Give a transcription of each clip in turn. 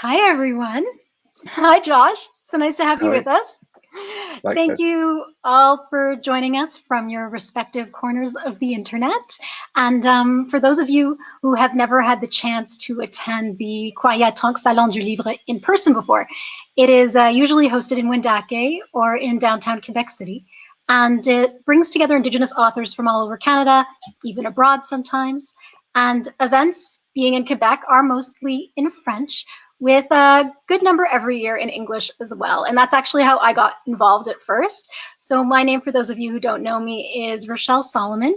Hi, everyone. Hi, Josh. So nice to have you with us. Likewise. Thank you all for joining us from your respective corners of the internet. And for those of you who have never had the chance to attend the Croyatronc Salon du Livre in person before, it is usually hosted in Wendake or in downtown Quebec City. And it brings together Indigenous authors from all over Canada, even abroad sometimes. And events, being in Quebec, are mostly in French, with a good number every year in English as well. And that's actually how I got involved at first. So my name, for those of you who don't know me, is Rachelle Solomon.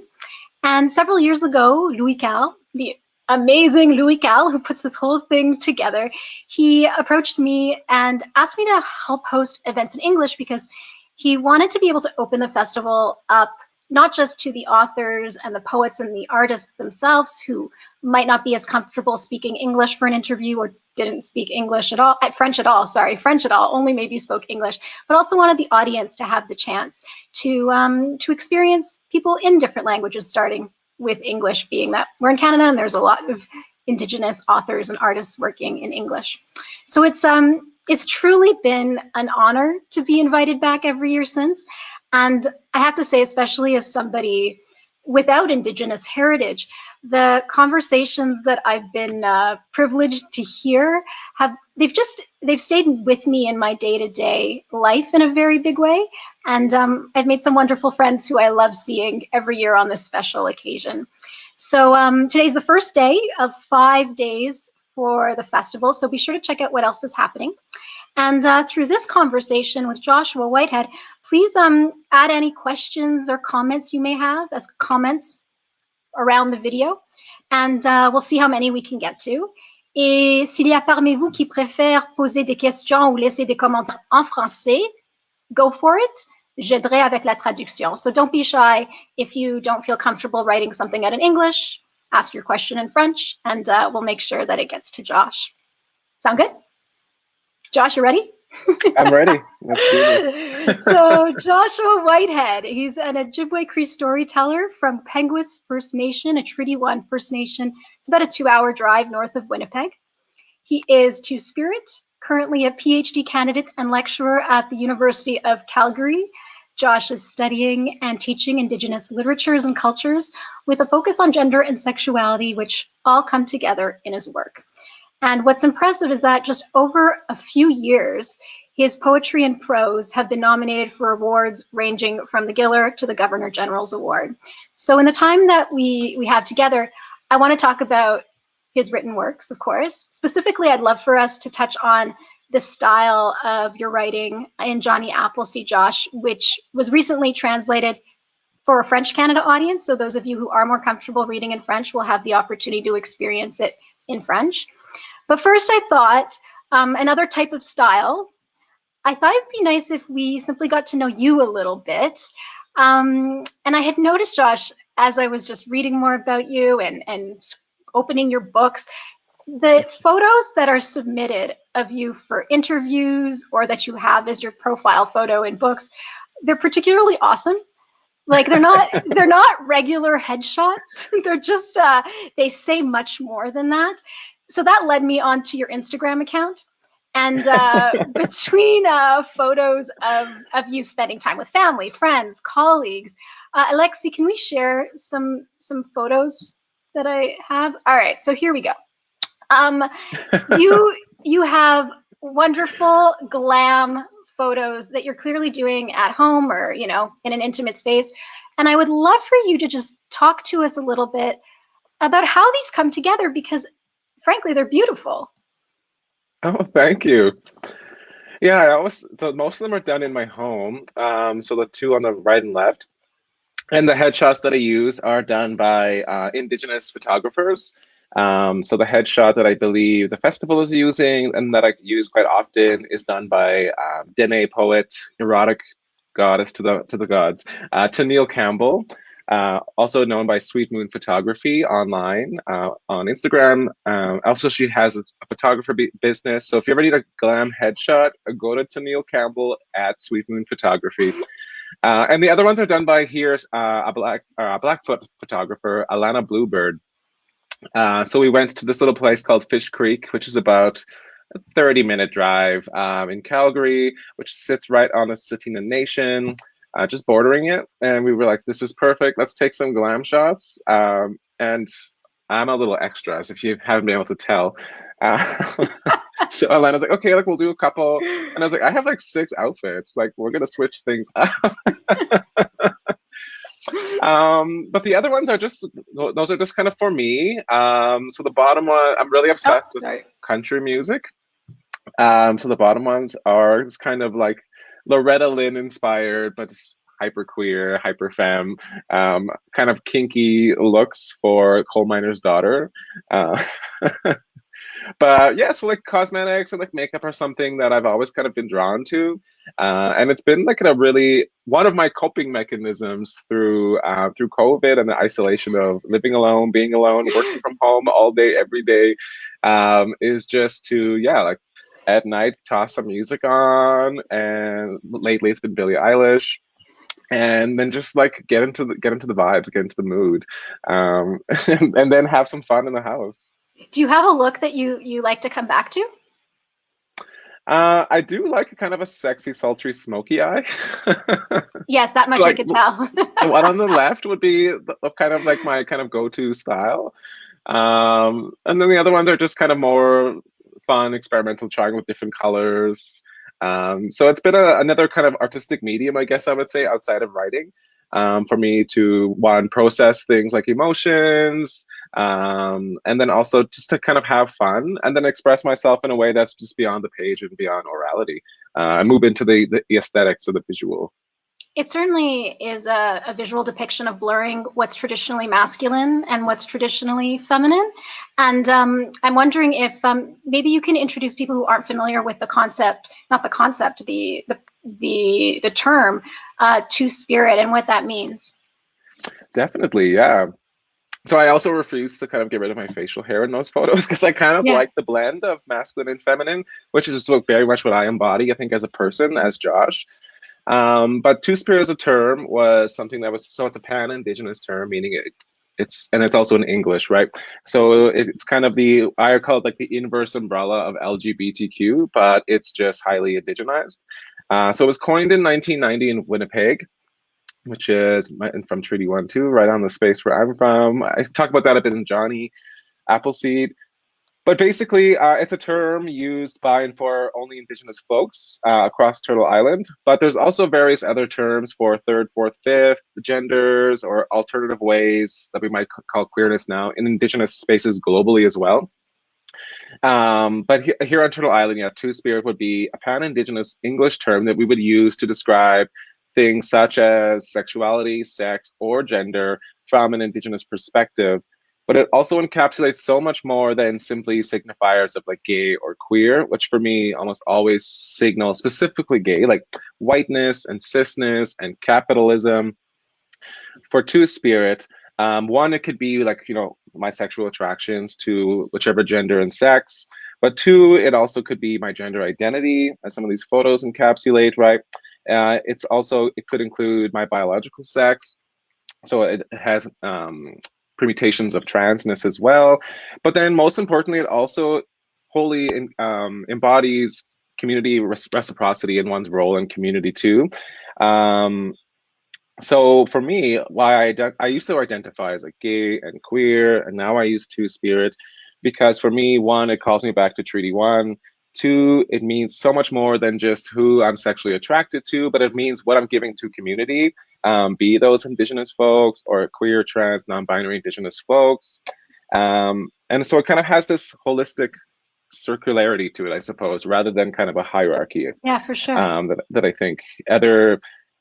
And several years ago, Louis Cal, the amazing Louis Cal, who puts this whole thing together, he approached me and asked me to help host events in English because he wanted to be able to open the festival up not just to the authors and the poets and the artists themselves who might not be as comfortable speaking English for an interview or didn't speak English at all, French at all, only maybe spoke English, but also wanted the audience to have the chance to experience people in different languages, starting with English, being that we're in Canada and there's a lot of Indigenous authors and artists working in English. So it's truly been an honor to be invited back every year since. And I have to say, especially as somebody without Indigenous heritage, the conversations that I've been privileged to hear they've stayed with me in my day-to-day life in a very big way. And I've made some wonderful friends who I love seeing every year on this special occasion. So today's the first day of 5 days for the festival. So be sure to check out what else is happening. And through this conversation with Joshua Whitehead, please add any questions or comments you may have as comments around the video. And we'll see how many we can get to. Et s'il y a parmi vous qui préfèrent poser des questions ou laisser des commentaires en français, go for it. J'aiderai avec la traduction. So don't be shy if you don't feel comfortable writing something out in English. Ask your question in French, and we'll make sure that it gets to Josh. Sound good? Josh, you ready? I'm ready. Let's do it. So Joshua Whitehead, he's an Ojibwe Cree storyteller from Peguis First Nation, a Treaty 1 First Nation. It's about a 2-hour drive north of Winnipeg. He is Two-Spirit, currently a Ph.D. candidate and lecturer at the University of Calgary. Josh is studying and teaching Indigenous literatures and cultures with a focus on gender and sexuality, which all come together in his work. And what's impressive is that just over a few years, his poetry and prose have been nominated for awards ranging from the Giller to the Governor General's Award. So in the time that we have together, I want to talk about his written works, of course. Specifically, I'd love for us to touch on the style of your writing in Jonny Appleseed, Josh, which was recently translated for a French Canada audience. So those of you who are more comfortable reading in French will have the opportunity to experience it in French. But first, I thought another type of style. I thought it'd be nice if we simply got to know you a little bit. And I had noticed, Josh, as I was just reading more about you and opening your books, the photos that are submitted of you for interviews or that you have as your profile photo in books, they're particularly awesome. Like they're not regular headshots. They're just they say much more than that. So that led me onto your Instagram account. And between photos of you spending time with family, friends, colleagues, Alexi, can we share some photos that I have? All right, so here we go. You have wonderful glam photos that you're clearly doing at home or, in an intimate space. And I would love for you to just talk to us a little bit about how these come together, because frankly, they're beautiful. Oh, thank you. Yeah, so most of them are done in my home. So the two on the right and left. And the headshots that I use are done by Indigenous photographers. So the headshot that I believe the festival is using and that I use quite often is done by Dene poet, erotic goddess to the gods, Tennille Campbell. Also known by Sweet Moon Photography online on Instagram. Also, she has a photographer business. So if you ever need a glam headshot, go to Tennille Campbell at Sweet Moon Photography. And the other ones are done by a Blackfoot photographer, Alana Bluebird. So we went to this little place called Fish Creek, which is about a 30-minute drive in Calgary, which sits right on the Tsuut'ina Nation, just bordering it. And we were like, this is perfect. Let's take some glam shots. And I'm a little extra, as if you haven't been able to tell. So Alana's like, okay, like we'll do a couple. And I was like, I have like 6 outfits. Like we're gonna switch things up. But the other ones are just, those are just kind of for me. So the bottom one, I'm really obsessed with country music. So the bottom ones are just kind of like Loretta Lynn inspired, but it's hyper queer, hyper femme, kind of kinky looks for coal miner's daughter. But yeah, so like cosmetics and like makeup are something that I've always kind of been drawn to, and it's been like one of my coping mechanisms through COVID and the isolation of living alone, being alone, working from home all day, every day, is just to like at night toss some music on, and lately it's been Billie Eilish. And then just like get into the vibes, get into the mood, and then have some fun in the house. Do you have a look that you like to come back to? I do like a kind of a sexy, sultry, smoky eye. Yes, that much, so, like, I could tell. The one on the left would be kind of like my kind of go-to style. And then the other ones are just kind of more fun, experimental, trying with different colors. So it's been another kind of artistic medium, I guess I would say, outside of writing. For me to process things like emotions, and then also just to kind of have fun, and then express myself in a way that's just beyond the page and beyond orality, and move into the aesthetics of the visual. It certainly is a visual depiction of blurring what's traditionally masculine and what's traditionally feminine. And I'm wondering if maybe you can introduce people who aren't familiar with the concept, not the concept, the term two-spirit and what that means. Definitely, yeah. So I also refuse to kind of get rid of my facial hair in those photos because I kind of like the blend of masculine and feminine, which is very much what I embody, I think, as a person, as Josh. But two-spirit as a term was something that was, so it's a pan-Indigenous term, meaning it's also in English, right? So it's kind of I call it like the inverse umbrella of LGBTQ, but it's just highly indigenized. So it was coined in 1990 in Winnipeg, which is from Treaty 1 too, right on the space where I'm from. I talk about that a bit in Jonny Appleseed. But basically, it's a term used by and for only Indigenous folks across Turtle Island. But there's also various other terms for third, fourth, fifth genders or alternative ways that we might call queerness now in Indigenous spaces globally as well. But here on Turtle Island, two-spirit would be a pan-Indigenous English term that we would use to describe things such as sexuality, sex, or gender from an Indigenous perspective. But it also encapsulates so much more than simply signifiers of like gay or queer, which for me almost always signal specifically gay, like whiteness and cisness and capitalism. For two-spirit, one, it could be like, my sexual attractions to whichever gender and sex. But two, it also could be my gender identity, as some of these photos encapsulate, right? It could include my biological sex. So it has permutations of transness as well. But then most importantly, it also wholly embodies community reciprocity in one's role in community too. So for me, why I used to identify as like gay and queer, and now I use two-spirit, because for me, one, it calls me back to Treaty 1. Two, it means so much more than just who I'm sexually attracted to, but it means what I'm giving to community, be those Indigenous folks or queer, trans, non-binary Indigenous folks. And so it kind of has this holistic circularity to it, I suppose, rather than kind of a hierarchy. Yeah, for sure. That I think other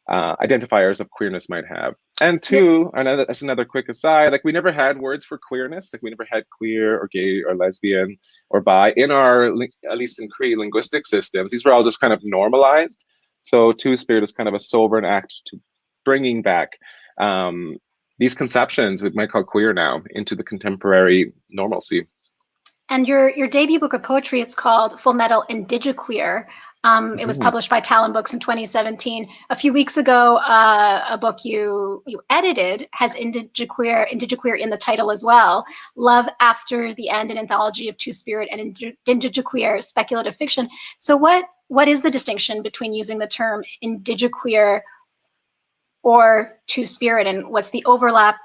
identifiers of queerness might have. And two, as another quick aside, like we never had words for queerness. Like we never had queer or gay or lesbian or bi in our, at least in Cree linguistic systems. These were all just kind of normalized. So two-spirit is kind of a sovereign act to bringing back these conceptions we might call queer now into the contemporary normalcy. And your debut book of poetry, it's called Full Metal Indigiqueer. It was published by Talonbooks in 2017. A few weeks ago, a book you edited has Indigiqueer in the title as well. Love After the End, an anthology of Two-Spirit and Indigiqueer speculative fiction. So what is the distinction between using the term Indigiqueer or Two-Spirit, and what's the overlap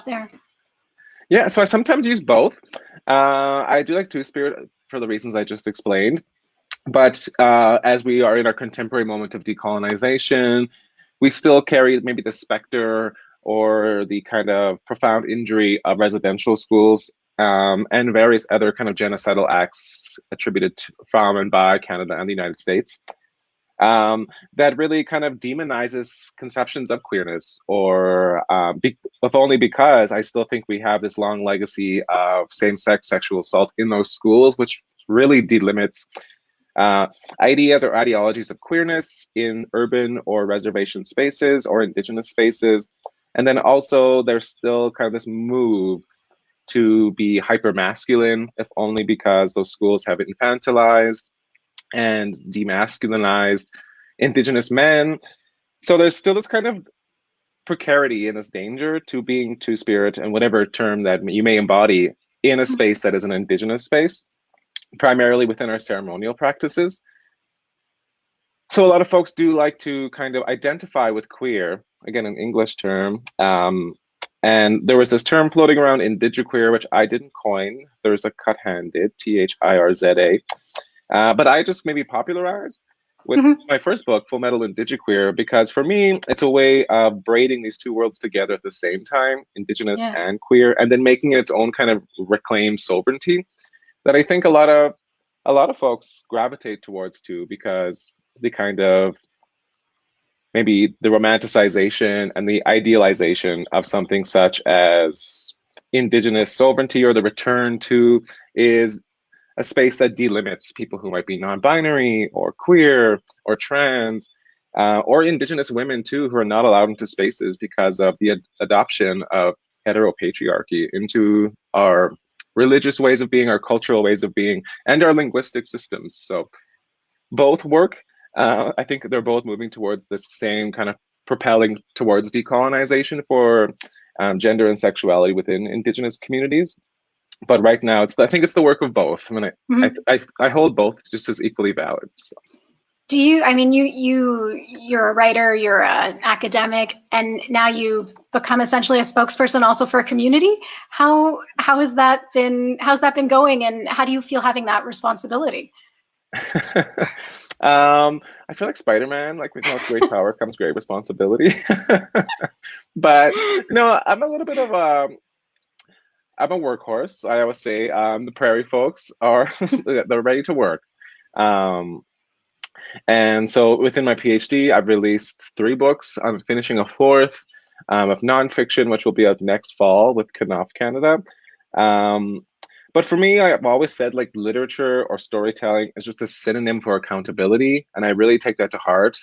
there? Yeah, so I sometimes use both. I do like Two-Spirit for the reasons I just explained. But as we are in our contemporary moment of decolonization, we still carry maybe the specter or the kind of profound injury of residential schools and various other kind of genocidal acts attributed from and by Canada and the United States. That really kind of demonizes conceptions of queerness, or if only because I still think we have this long legacy of same-sex sexual assault in those schools, which really delimits ideas or ideologies of queerness in urban or reservation spaces or Indigenous spaces. And then also there's still kind of this move to be hyper-masculine, if only because those schools have infantilized and demasculinized Indigenous men. So there's still this kind of precarity and this danger to being Two-Spirit and whatever term that you may embody in a space that is an Indigenous space, primarily within our ceremonial practices. So a lot of folks do like to kind of identify with queer, again, an English term. And there was this term floating around, Indigiqueer, which I didn't coin. There's a cut-hand did, Thirza. But I just maybe popularized with my first book, Full Metal Indigiqueer, because for me, it's a way of braiding these two worlds together at the same time, Indigenous and queer, and then making it its own kind of reclaimed sovereignty that I think a lot of folks gravitate towards too, because the kind of maybe the romanticization and the idealization of something such as Indigenous sovereignty or the return to is a space that delimits people who might be non-binary or queer or trans or Indigenous women too, who are not allowed into spaces because of the adoption of heteropatriarchy into our religious ways of being, our cultural ways of being, and our linguistic systems. So both work. I think they're both moving towards this same kind of propelling towards decolonization for gender and sexuality within Indigenous communities. But right now, I think it's the work of both. I mean, I hold both just as equally valid. So. Do you? I mean, you're a writer, you're an academic, and now you've become essentially a spokesperson also for a community. How's that been going, and how do you feel having that responsibility? I feel like Spider-Man, like with great power comes great responsibility. But no, I'm a little bit of I'm a workhorse. I always say the prairie folks they're ready to work. And so within my PhD, I've released 3 books. I'm finishing a 4th of nonfiction, which will be out next fall with Knopf Canada. But for me, I've always said like literature or storytelling is just a synonym for accountability. And I really take that to heart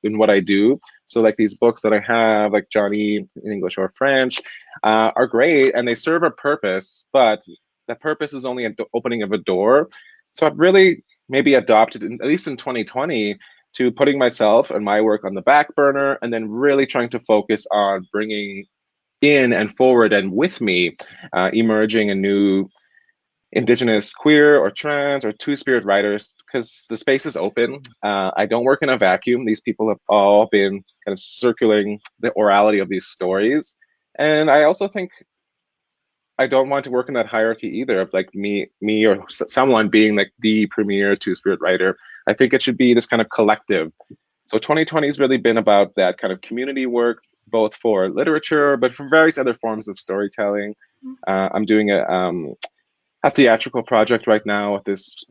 in what I do. So like these books that I have, like Johnny in English or French, are great and they serve a purpose, but that purpose is only an opening of a door. So I've really maybe adopted, at least in 2020, to putting myself and my work on the back burner and then really trying to focus on bringing in and forward and with me emerging a new Indigenous queer or trans or Two-Spirit writers, because the space is open. I don't work in a vacuum. These people have all been kind of circulating the orality of these stories. And I also think I don't want to work in that hierarchy either of like me or someone being like the premier Two-Spirit writer. I think it should be this kind of collective. So 2020 has really been about that kind of community work, both for literature, but for various other forms of storytelling. I'm doing a theatrical project right now with this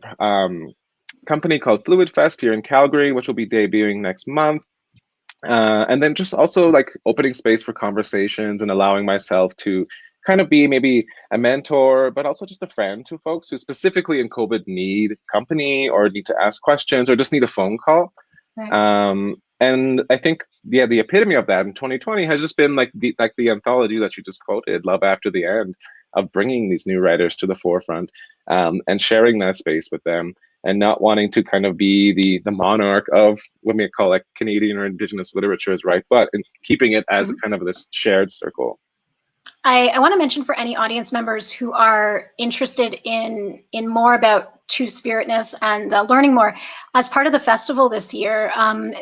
company called Fluid Fest here in Calgary, which will be debuting next month. And then just also like opening space for conversations and allowing myself to kind of be maybe a mentor, but also just a friend to folks who specifically in COVID need company or need to ask questions or just need a phone call. Right. And I think, yeah, the epitome of that in 2020 has just been like the anthology that you just quoted, Love After the End, of bringing these new writers to the forefront and sharing that space with them and not wanting to kind of be the monarch of what we call like Canadian or Indigenous literatures, right? But in keeping it as kind of this shared circle. I want to mention for any audience members who are interested in more about Two-Spiritness and learning more, as part of the festival this year,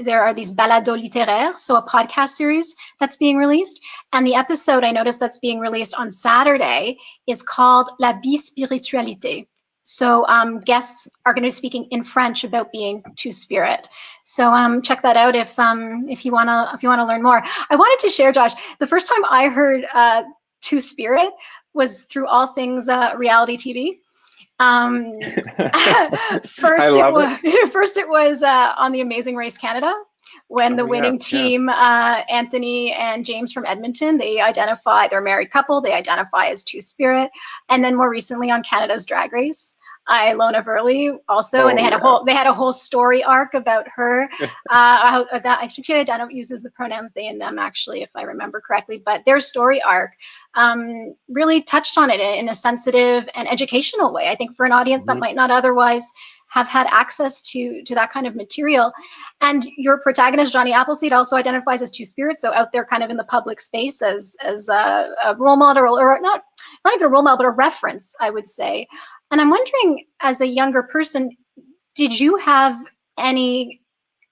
there are these balados littéraires, so a podcast series that's being released. And the episode I noticed that's being released on Saturday is called La Bispiritualité. So guests are going to be speaking in French about being Two-Spirit. So check that out if you wanna learn more. I wanted to share, Josh, the first time I heard Two-Spirit was through all things reality TV. First it was on The Amazing Race Canada, when the winning team, Anthony and James from Edmonton, they're a married couple, they identify as Two-Spirit. And then more recently on Canada's Drag Race, Ilona Verley also, and they had a whole story arc about her. I think she uses the pronouns they and them, actually, if I remember correctly. But their story arc really touched on it in a sensitive and educational way. I think for an audience that might not otherwise have had access to that kind of material. And your protagonist, Jonny Appleseed, also identifies as Two-Spirit, so out there kind of in the public space as a role model, or not even a role model, but a reference, I would say. And I'm wondering, as a younger person, did you have any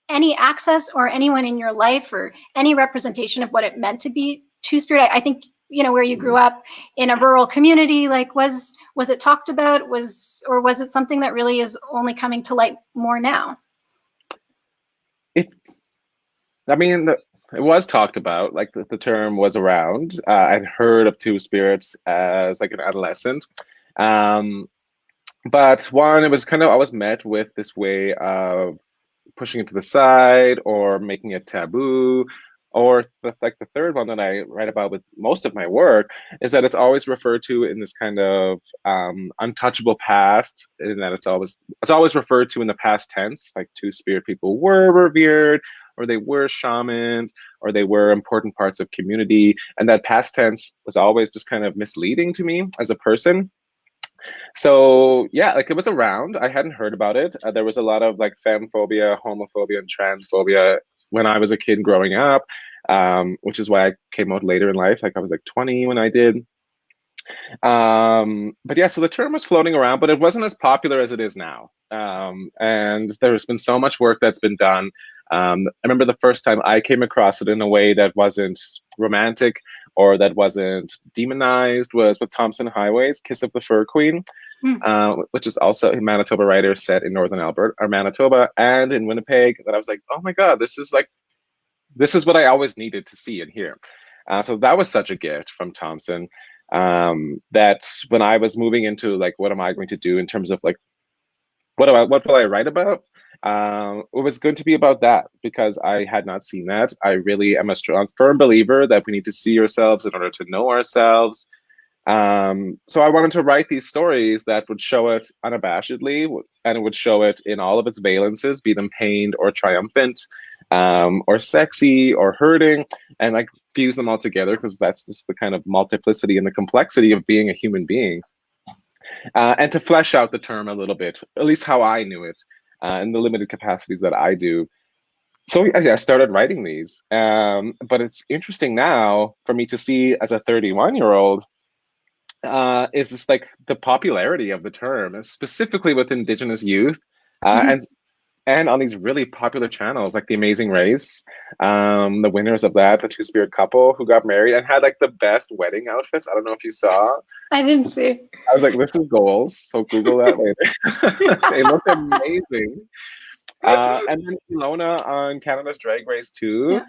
access or anyone in your life or any representation of what it meant to be Two-Spirit? I think, where you grew up in a rural community, like was it talked about, or was it something that really is only coming to light more now? It was talked about, like the term was around. I'd heard of Two-Spirits as like an adolescent. But one, it was kind of, I was met with this way of pushing it to the side or making it taboo. Or the third one that I write about with most of my work is that it's always referred to in this kind of untouchable past, in that it's always referred to in the past tense, like Two-Spirit people were revered, or they were shamans, or they were important parts of community. And that past tense was always just kind of misleading to me as a person. So yeah, like it was around. I hadn't heard about it. There was a lot of like femphobia, homophobia, and transphobia when I was a kid growing up, which is why I came out later in life. Like I was like 20 when I did. But yeah, so the term was floating around, but it wasn't as popular as it is now. And there's been so much work that's been done. I remember the first time I came across it in a way that wasn't romantic or that wasn't demonized was with Thompson Highway's Kiss of the Fur Queen, which is also a Manitoba writer set in Northern Alberta, or Manitoba, and in Winnipeg. That I was like, oh my God, this is what I always needed to see and hear. So that was such a gift from Thompson, that when I was moving into like, what am I going to do in terms of like, what will I write about? It was good to be about that, because I had not seen that. I really am a strong, firm believer that we need to see ourselves in order to know ourselves. So I wanted to write these stories that would show it unabashedly, and it would show it in all of its valences, be them pained or triumphant, or sexy or hurting, and like fuse them all together, because that's just the kind of multiplicity and the complexity of being a human being. And to flesh out the term a little bit, at least how I knew it, in the limited capacities that I do. So yeah, I started writing these. But it's interesting now for me to see as a 31-year-old, is just like the popularity of the term, specifically with Indigenous youth, and on these really popular channels like The Amazing Race, the winners of that, the Two-Spirit couple who got married and had like the best wedding outfits. I don't know if you saw. I didn't see. I was like, this is goals, so Google that later. They looked amazing. And then Ilona on Canada's Drag Race too.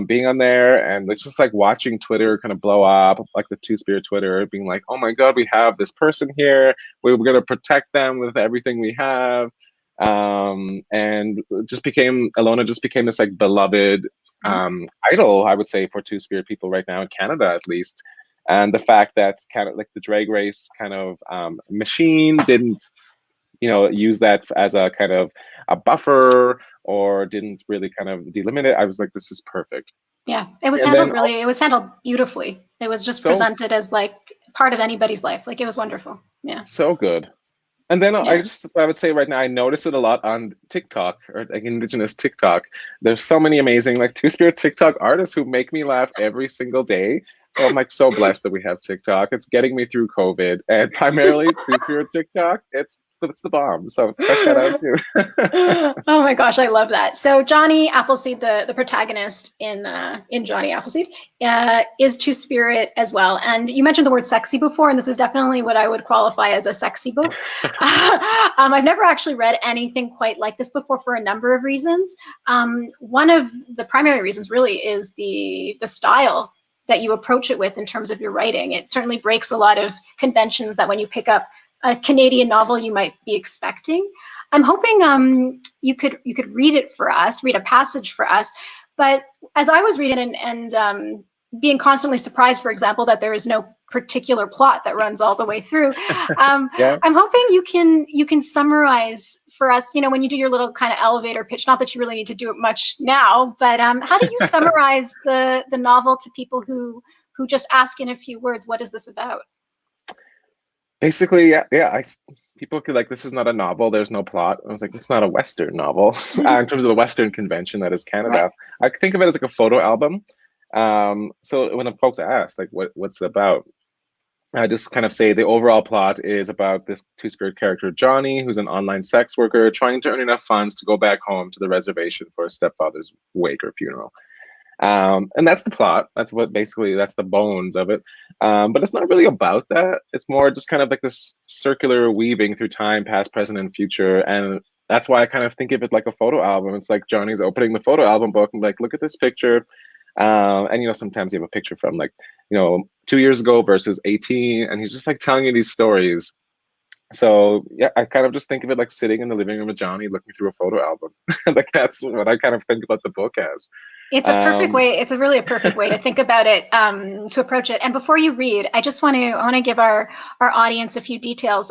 Being on there, and it's just like watching Twitter kind of blow up, like the Two-Spirit Twitter, being like, oh my God, we have this person here. We're going to protect them with everything we have. And Ilona just became this like beloved idol, I would say, for Two-Spirit people right now in Canada, at least. And the fact that kind of like the Drag Race kind of machine didn't, use that as a kind of a buffer, or didn't really kind of delimit it. I was like, this is perfect. Yeah, it was handled beautifully. It was just presented as like part of anybody's life. Like, it was wonderful. Yeah. So good. And then Yeah. I would say right now, I notice it a lot on TikTok, or like Indigenous TikTok. There's so many amazing like Two-Spirit TikTok artists who make me laugh every single day. So I'm like so blessed that we have TikTok. It's getting me through COVID, and primarily Two-Spirit TikTok. It's the bomb. So check that out too. Oh my gosh, I love that. So Jonny Appleseed, the protagonist in Jonny Appleseed, is Two-Spirit as well. And you mentioned the word sexy before, and this is definitely what I would qualify as a sexy book. I've never actually read anything quite like this before for a number of reasons. One of the primary reasons really is the style that you approach it with in terms of your writing. It certainly breaks a lot of conventions that when you pick up a Canadian novel you might be expecting. I'm hoping you could read it for us, read a passage for us. But as I was reading and being constantly surprised, for example, that there is no particular plot that runs all the way through, Yeah. I'm hoping you can summarize for us, you know, when you do your little kind of elevator pitch, not that you really need to do it much now, but how do you summarize the novel to people who just ask in a few words, what is this about? Basically, yeah. People could like, this is not a novel. There's no plot. I was like, it's not a Western novel in terms of the Western convention that is Canada. Right. I think of it as like a photo album. So when the folks ask like, what's it about? I just kind of say the overall plot is about this Two-Spirit character, Jonny, who's an online sex worker trying to earn enough funds to go back home to the reservation for his stepfather's wake or funeral. And that's the plot. That's the bones of it. But it's not really about that. It's more just kind of like this circular weaving through time, past, present, and future. And that's why I kind of think of it like a photo album. It's like Jonny's opening the photo album book and like, look at this picture. And, you know, sometimes you have a picture from like, you know, 2 years ago versus 18. And he's just like telling you these stories. So yeah, I kind of just think of it like sitting in the living room with Jonny looking through a photo album. Like that's what I kind of think about the book as. It's a perfect way. It's really a perfect way to think about it, to approach it. And before you read, I want to give our audience a few details.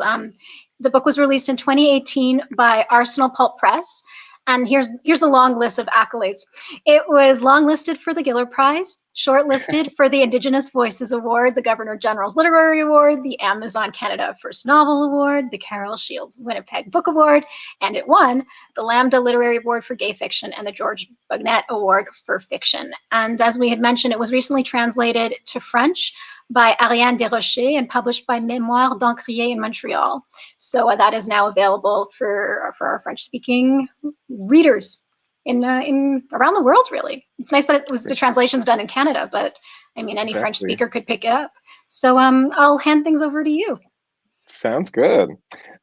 The book was released in 2018 by Arsenal Pulp Press. And here's the long list of accolades. It was longlisted for the Giller Prize, shortlisted for the Indigenous Voices Award, the Governor General's Literary Award, the Amazon Canada First Novel Award, the Carol Shields Winnipeg Book Award, and it won the Lambda Literary Award for Gay Fiction and the Georges Bugnet Award for Fiction. And as we had mentioned, it was recently translated to French by Ariane Desrochers and published by Mémoire d'Encrier in Montreal. So that is now available for our French-speaking readers in around the world, really. It's nice that the translation's done in Canada, but I mean, any French speaker could pick it up. So I'll hand things over to you. Sounds good.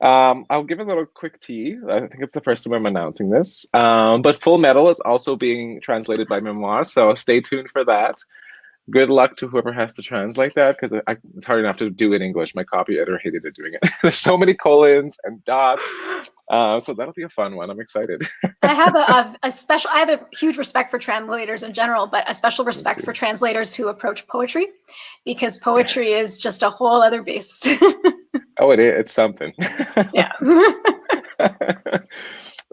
I'll give a little quick tea. I think it's the first time I'm announcing this. But Full Metal is also being translated by Memoir, so stay tuned for that. Good luck to whoever has to translate that, because it's hard enough to do in English. My copy editor hated it doing it. There's so many colons and dots. So that'll be a fun one. I'm excited. I have I have a huge respect for translators in general, but a special respect for translators who approach poetry, because poetry is just a whole other beast. Oh, it is. It's something. Yeah.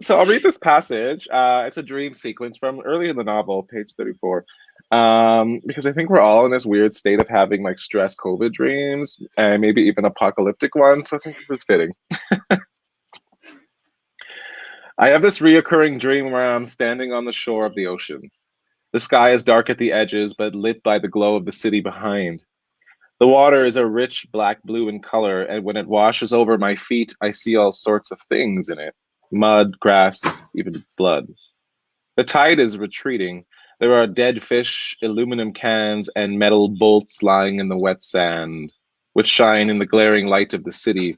So I'll read this passage. It's a dream sequence from early in the novel, page 34. Because I think we're all in this weird state of having like stress COVID dreams and maybe even apocalyptic ones. So I think this is fitting. I have this reoccurring dream where I'm standing on the shore of the ocean. The sky is dark at the edges, but lit by the glow of the city behind. The water is a rich black blue in color, and when it washes over my feet, I see all sorts of things in it. Mud, grass, even blood. The tide is retreating. There are dead fish, aluminum cans, and metal bolts lying in the wet sand, which shine in the glaring light of the city.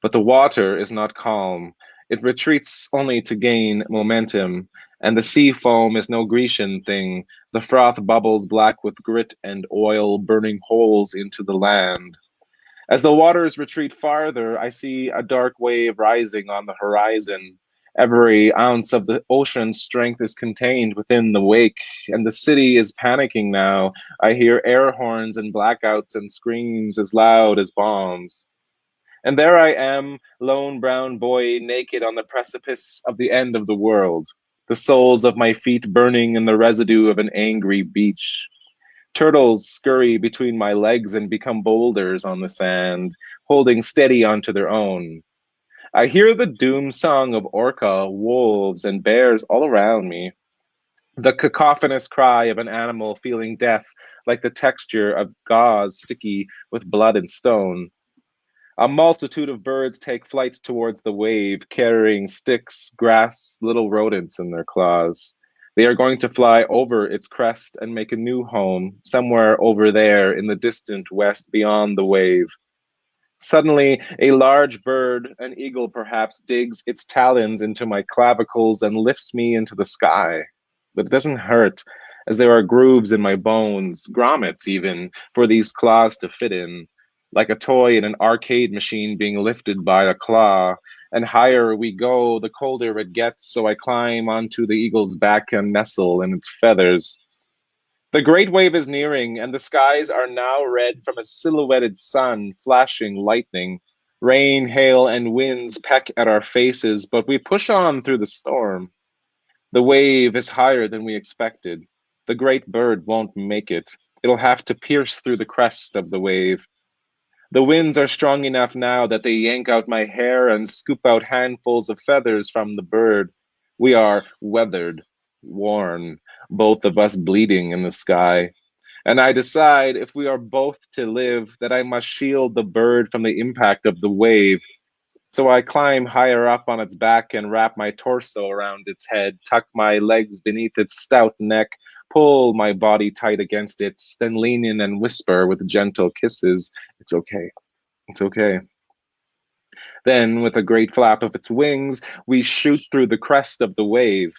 But the water is not calm. It retreats only to gain momentum, and the sea foam is no Grecian thing. The froth bubbles black with grit and oil, burning holes into the land. As the waters retreat farther, I see a dark wave rising on the horizon. Every ounce of the ocean's strength is contained within the wake, and the city is panicking now. I hear air horns and blackouts and screams as loud as bombs. And there I am, lone brown boy, naked on the precipice of the end of the world, the soles of my feet burning in the residue of an angry beach. Turtles scurry between my legs and become boulders on the sand, holding steady onto their own. I hear the doom song of orca, wolves, and bears all around me. The cacophonous cry of an animal feeling death, like the texture of gauze sticky with blood and stone. A multitude of birds take flight towards the wave, carrying sticks, grass, little rodents in their claws. They are going to fly over its crest and make a new home, somewhere over there in the distant west beyond the wave. Suddenly, a large bird, an eagle perhaps, digs its talons into my clavicles and lifts me into the sky. But it doesn't hurt, as there are grooves in my bones, grommets even, for these claws to fit in, like a toy in an arcade machine being lifted by a claw. And higher we go, the colder it gets, so I climb onto the eagle's back and nestle in its feathers. The great wave is nearing, and the skies are now red from a silhouetted sun, flashing lightning. Rain, hail, and winds peck at our faces, but we push on through the storm. The wave is higher than we expected. The great bird won't make it. It'll have to pierce through the crest of the wave. The winds are strong enough now that they yank out my hair and scoop out handfuls of feathers from the bird. We are weathered, worn, both of us bleeding in the sky. And I decide, if we are both to live, that I must shield the bird from the impact of the wave. So I climb higher up on its back and wrap my torso around its head, tuck my legs beneath its stout neck, pull my body tight against its, then lean in and whisper with gentle kisses, "It's okay, it's okay." Then, with a great flap of its wings, we shoot through the crest of the wave.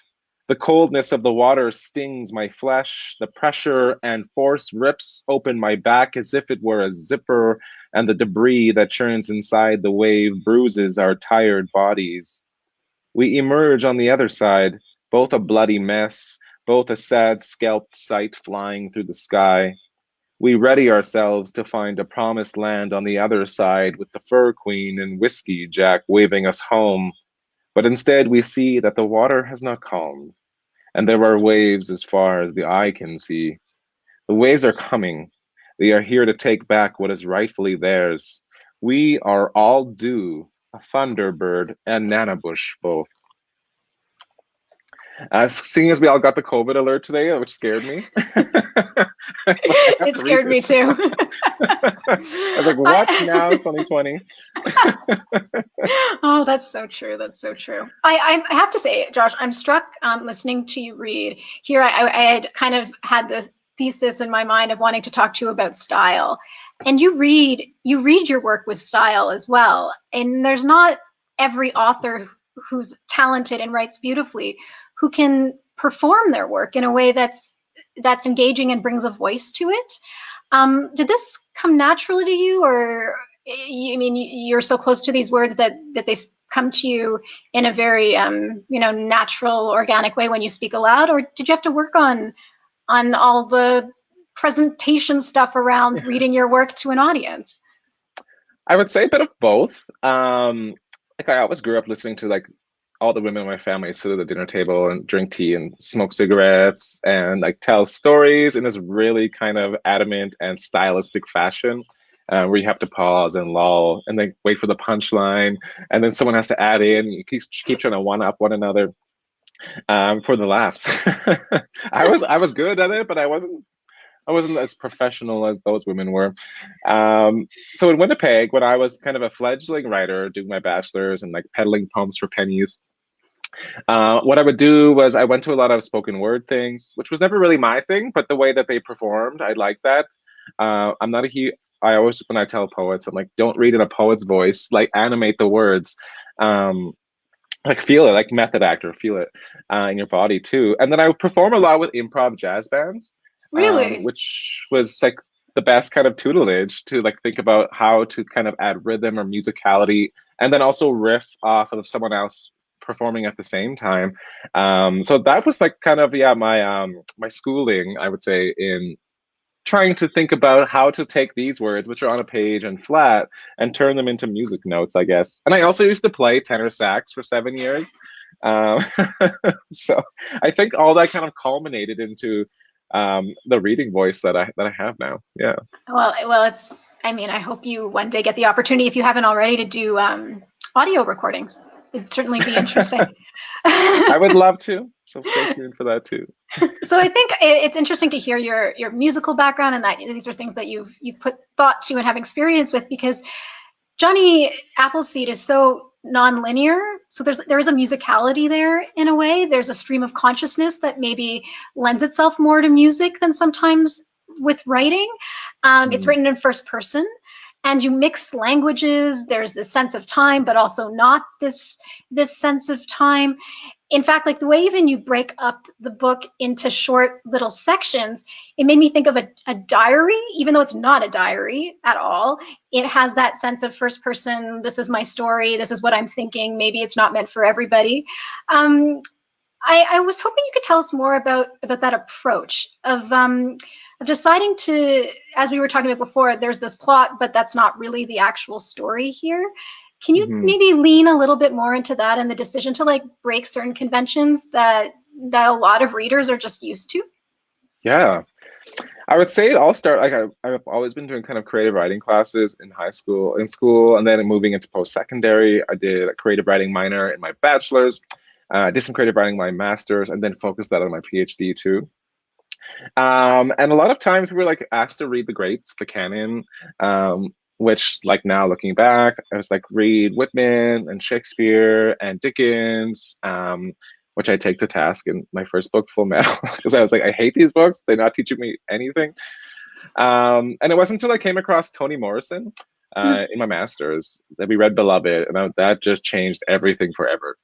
The coldness of the water stings my flesh. The pressure and force rips open my back as if it were a zipper, and the debris that churns inside the wave bruises our tired bodies. We emerge on the other side, both a bloody mess, both a sad scalped sight flying through the sky. We ready ourselves to find a promised land on the other side with the Fur Queen and Whiskey Jack waving us home. But instead we see that the water has not calmed, and there are waves as far as the eye can see. The waves are coming. They are here to take back what is rightfully theirs. We are all due a thunderbird and Nanabush both. Seeing as we all got the COVID alert today, which scared me. It scared me too. I was like, what now, 2020? Oh, that's so true. That's so true. I have to say, Josh, I'm struck listening to you read. Here, I had kind of had the thesis in my mind of wanting to talk to you about style. And you read your work with style as well. And there's not every author who's talented and writes beautifully who can perform their work in a way that's engaging and brings a voice to it. Did this come naturally to you, or I mean, you're so close to these words that they come to you in a very natural, organic way when you speak aloud, or did you have to work on all the presentation stuff around reading your work to an audience? I would say a bit of both. Like I always grew up listening to like all the women in my family sit at the dinner table and drink tea and smoke cigarettes and like tell stories in this really kind of adamant and stylistic fashion, where you have to pause and lull and then wait for the punchline, and then someone has to add in. You keep trying to one up one another for the laughs. I was good at it, but I wasn't as professional as those women were. So in Winnipeg, when I was kind of a fledgling writer doing my bachelor's and like peddling poems for pennies, what I would do was I went to a lot of spoken word things, which was never really my thing, but the way that they performed, I like that. I'm not a huge, I always, when I tell poets, I'm like, don't read in a poet's voice, like animate the words. Like feel it, like method actor, feel it in your body too. And then I would perform a lot with improv jazz bands. Really? Which was like the best kind of tutelage to like think about how to kind of add rhythm or musicality, and then also riff off of someone else performing at the same time. So that was like kind of my schooling, I would say, in trying to think about how to take these words, which are on a page and flat, and turn them into music notes, I guess. And I also used to play tenor sax for 7 years. So I think all that kind of culminated into the reading voice that I have now. Yeah. Well, it's, I mean, I hope you one day get the opportunity, if you haven't already, to do audio recordings. It'd certainly be interesting. I would love to. So stay tuned for that too. So I think it's interesting to hear your musical background, and that these are things that you've put thought to and have experience with, because Jonny Appleseed is so non-linear. So there is a musicality there in a way. There's a stream of consciousness that maybe lends itself more to music than sometimes with writing. It's written in first person, and you mix languages. There's this sense of time, but also not this sense of time. In fact, like the way even you break up the book into short little sections, it made me think of a diary, even though it's not a diary at all. It has that sense of first person. This is my story. This is what I'm thinking. Maybe it's not meant for everybody. I was hoping you could tell us more about that approach of deciding to, as we were talking about before, there's this plot, but that's not really the actual story here. Can you maybe lean a little bit more into that and the decision to like break certain conventions that a lot of readers are just used to? Yeah, I would say it all start, like I've always been doing kind of creative writing classes in school, and then moving into post-secondary. I did a creative writing minor in my bachelor's, did some creative writing in my master's, and then focused that on my PhD too. And a lot of times we were like asked to read the greats, the canon, which like now looking back, I was like read Whitman and Shakespeare and Dickens, which I take to task in my first book, Full Metal, because I was like, I hate these books. They're not teaching me anything. And it wasn't until I came across Toni Morrison in my master's that we read Beloved, and that just changed everything forever.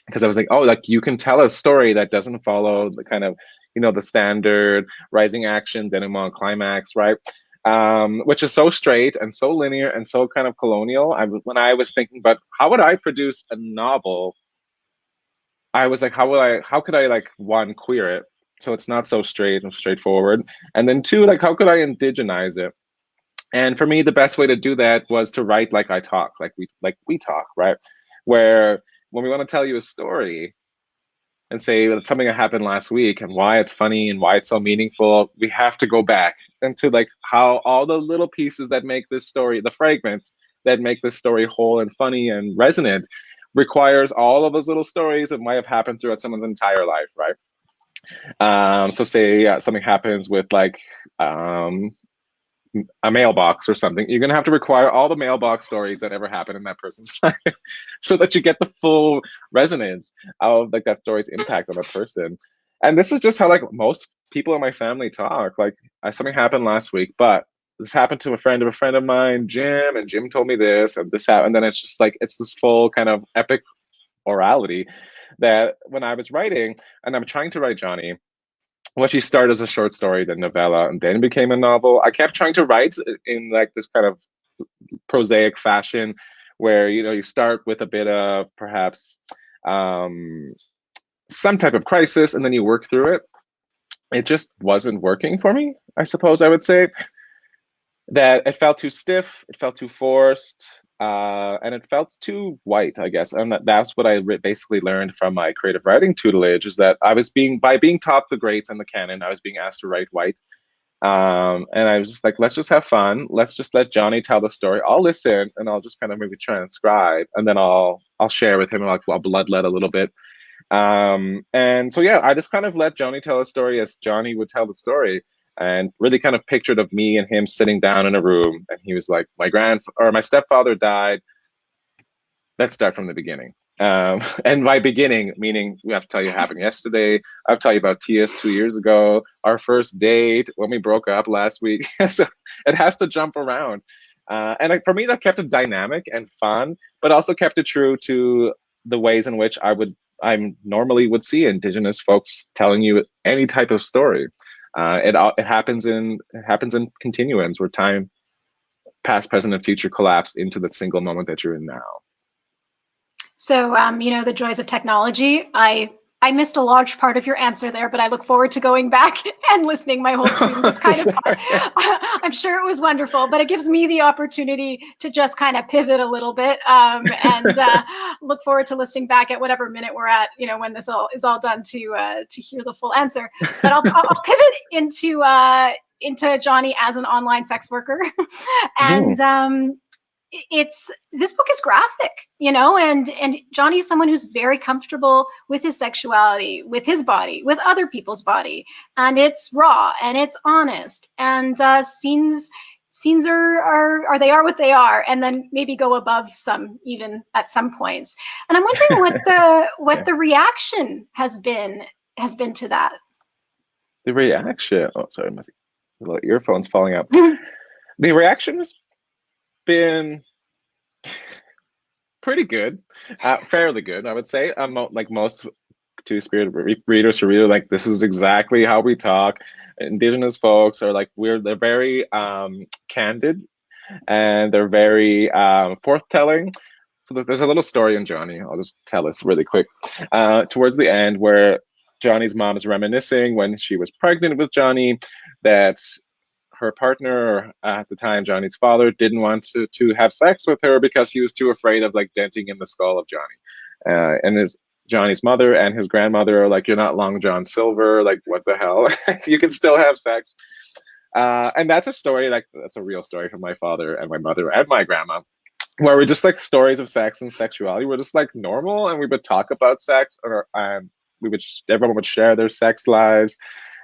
Because I was like, oh, like you can tell a story that doesn't follow the kind of, the standard rising action, denouement, climax, right? Which is so straight and so linear and so kind of colonial. When I was thinking about how would I produce a novel, I was like, how could I like, one, queer it so it's not so straight and straightforward, and then two, like how could I indigenize it? And for me, the best way to do that was to write like I talk, like we talk, right? Where when we want to tell you a story and say that something that happened last week and why it's funny and why it's so meaningful, we have to go back into like how all the little pieces that make this story, the fragments that make this story whole and funny and resonant, requires all of those little stories that might have happened throughout someone's entire life, right? So say something happens with like a mailbox or something, you're going to have to require all the mailbox stories that ever happened in that person's life so that you get the full resonance of like that story's impact on a person. And this is just how like most people in my family talk. Like something happened last week, but this happened to a friend of mine, Jim, and Jim told me this, and this happened. And then it's just like, it's this full kind of epic orality that when I was writing, and I'm trying to write Jonny, well, she started as a short story, then novella, and then became a novel. I kept trying to write in like this kind of prosaic fashion where, you start with a bit of perhaps some type of crisis and then you work through it. It just wasn't working for me, I suppose I would say. That it felt too stiff, it felt too forced, and it felt too white, I guess. And that's what I basically learned from my creative writing tutelage, is that by being taught the greats and the canon, I was being asked to write white. And I was just like, let's just have fun. Let's just let Jonny tell the story. I'll listen and I'll just kind of maybe transcribe, and then I'll share with him, and I'll bloodlet a little bit. And so, yeah, I just kind of let Jonny tell a story as Jonny would tell the story. And really kind of pictured of me and him sitting down in a room, and he was like, my stepfather died. Let's start from the beginning. And by beginning, meaning we have to tell you what happened yesterday. I'll tell you about Tias 2 years ago, our first date, when we broke up last week. So it has to jump around. And for me, that kept it dynamic and fun, but also kept it true to the ways in which I normally would see Indigenous folks telling you any type of story. It happens in continuums where time, past, present, and future collapse into the single moment that you're in now. So, the joys of technology. I missed a large part of your answer there, but I look forward to going back and listening. My whole screen just kind of I'm sure it was wonderful, but it gives me the opportunity to just kind of pivot a little bit and look forward to listening back at whatever minute we're at, when this is all done to hear the full answer. But I'll pivot into Jonny as an online sex worker. And this book is graphic, you know, and Jonny's someone who's very comfortable with his sexuality, with his body, with other people's body, and it's raw and it's honest, and scenes are they are what they are, and then maybe go above some even at some points. And I'm wondering what the reaction has been to that. The reaction, oh sorry, my little earphones falling out. The reaction has been pretty good, fairly good, I would say. Like most Two-Spirit readers are really like, this is exactly how we talk. Indigenous folks are like, they're very candid, and they're very forthtelling. So there's a little story in Jonny. I'll just tell this really quick. Towards the end, where Jonny's mom is reminiscing when she was pregnant with Jonny, that her partner at the time, Jonny's father, didn't want to have sex with her because he was too afraid of like denting in the skull of Jonny. And Jonny's mother and his grandmother are like, you're not Long John Silver, like what the hell? You can still have sex. And that's a story, like that's a real story from my father and my mother and my grandma, where we're just like stories of sex and sexuality. We're just like normal, and we would talk about sex, or everyone would share their sex lives.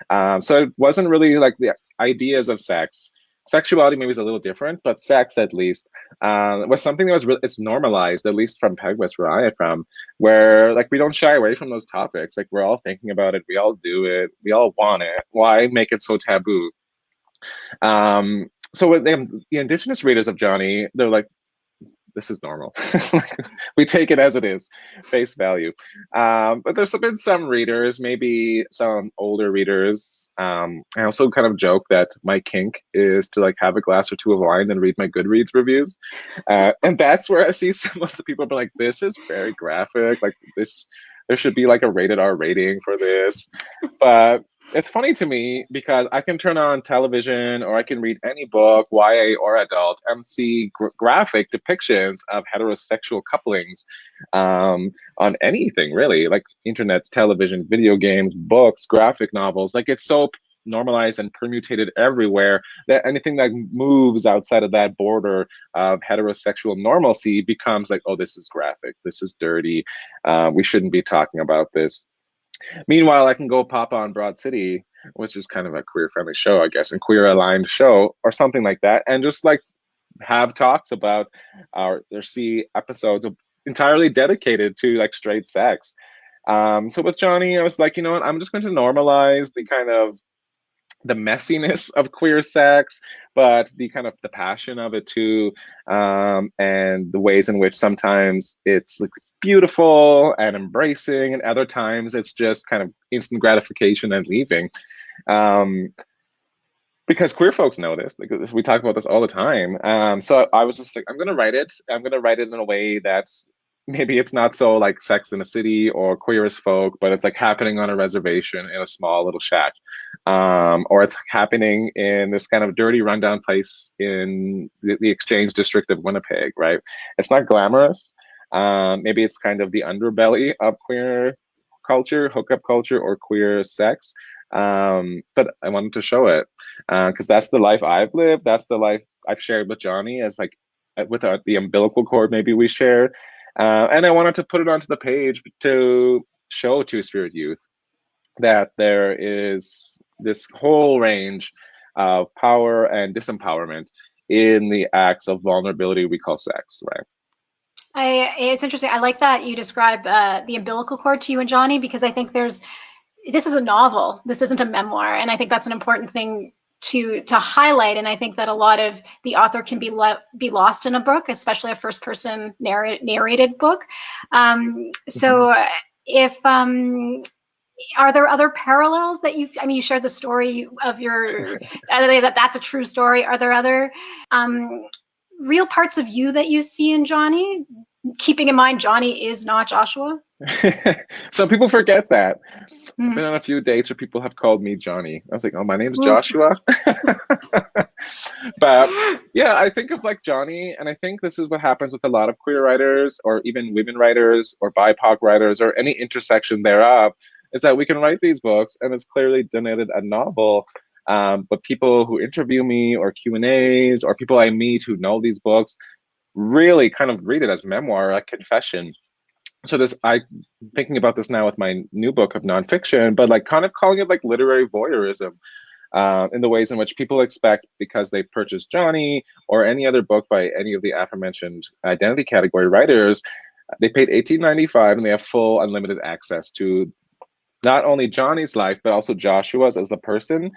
So it wasn't really like the ideas of sex. Sexuality maybe is a little different, but sex at least was something that was it's normalized, at least from Peguis, where I am from, where like we don't shy away from those topics. Like we're all thinking about it, we all do it, we all want it. Why make it so taboo? So with the Indigenous readers of Jonny, they're like, this is normal. We take it as it is, face value. But there's been some readers, maybe some older readers. I also kind of joke that my kink is to like have a glass or two of wine and read my Goodreads reviews. And that's where I see some of the people be like, this is very graphic. Like this, there should be like a rated R rating for this. But it's funny to me because I can turn on television or I can read any book, YA or adult, and see graphic depictions of heterosexual couplings on anything really, like internet, television, video games, books, graphic novels. Like it's so normalized and permutated everywhere that anything that moves outside of that border of heterosexual normalcy becomes like, oh, this is graphic, this is dirty, we shouldn't be talking about this. Meanwhile, I can go pop on Broad City, which is kind of a queer-friendly show, I guess, and queer-aligned show or something like that, and just like have talks about or see episodes entirely dedicated to like straight sex. So with Jonny, I was like, you know what, I'm just going to normalize the kind of the messiness of queer sex, but the kind of the passion of it too, and the ways in which sometimes it's like beautiful and embracing, and other times it's just kind of instant gratification and leaving. Because queer folks know this, like we talk about this all the time. So I was just like, I'm gonna write it in a way that's maybe it's not so like Sex in a City or Queer as Folk, but it's like happening on a reservation in a small little shack, or it's happening in this kind of dirty rundown place in the Exchange District of Winnipeg, right? It's not glamorous. Maybe it's kind of the underbelly of queer culture, hookup culture, or queer sex. But I wanted to show it because that's the life I've lived. That's the life I've shared with Jonny, as like with the umbilical cord maybe we share. And I wanted to put it onto the page to show Two-Spirit youth that there is this whole range of power and disempowerment in the acts of vulnerability we call sex, right? It's interesting. I like that you describe the umbilical cord to you and Jonny, because I think this is a novel. This isn't a memoir, and I think that's an important thing to highlight. And I think that a lot of the author can be lost in a book, especially a first-person narrated book. So if are there other parallels that you shared the story of your that's a true story. Are there other real parts of you that you see in Jonny, keeping in mind Jonny is not Joshua? Some people forget that. I've been on a few dates where people have called me Jonny. I was like, oh, my name's Joshua. But yeah, I think of like Jonny, and I think this is what happens with a lot of queer writers, or even women writers, or BIPOC writers, or any intersection thereof, is that we can write these books, and it's clearly denoted a novel. But people who interview me, or Q&As, or people I meet who know these books, really kind of read it as memoir, like confession. So I'm thinking about this now with my new book of nonfiction, but like kind of calling it like literary voyeurism, in the ways in which people expect, because they purchased Jonny or any other book by any of the aforementioned identity category writers, they paid $18.95 and they have full unlimited access to not only Jonny's life, but also Joshua's as the person.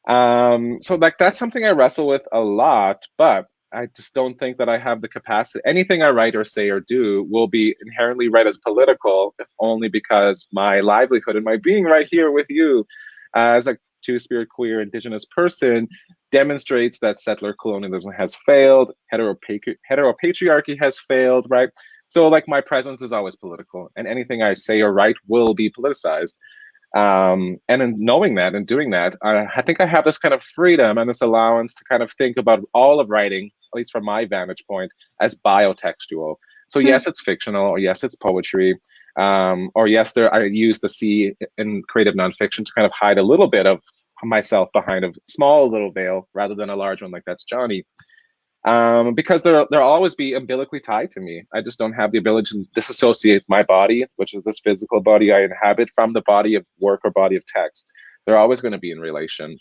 So like that's something I wrestle with a lot, but I just don't think that I have the capacity. Anything I write or say or do will be inherently read as political, if only because my livelihood and my being right here with you as a two-spirit queer Indigenous person demonstrates that settler colonialism has failed, heteropatriarchy has failed, right? So like my presence is always political, and anything I say or write will be politicized. And in knowing that and doing that, I think I have this kind of freedom and this allowance to kind of think about all of writing, at least from my vantage point, as biotextual. So yes, it's fictional, or yes, it's poetry, or yes, I use the C in creative nonfiction to kind of hide a little bit of myself behind a small little veil rather than a large one like that's Jonny. Because they'll always be umbilically tied to me. I just don't have the ability to disassociate my body, which is this physical body I inhabit, from the body of work or body of text. They're always going to be in relation.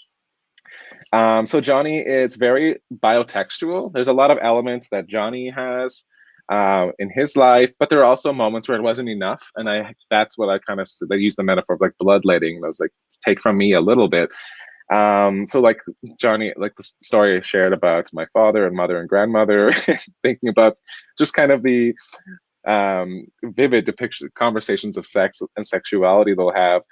So Jonny is very biotextual. There's a lot of elements that Jonny has in his life, but there are also moments where it wasn't enough. And that's what I kind of, they use the metaphor of like bloodletting. I was like, take from me a little bit. So like Jonny, like the story I shared about my father and mother and grandmother, thinking about just kind of the vivid depiction conversations of sex and sexuality they'll have.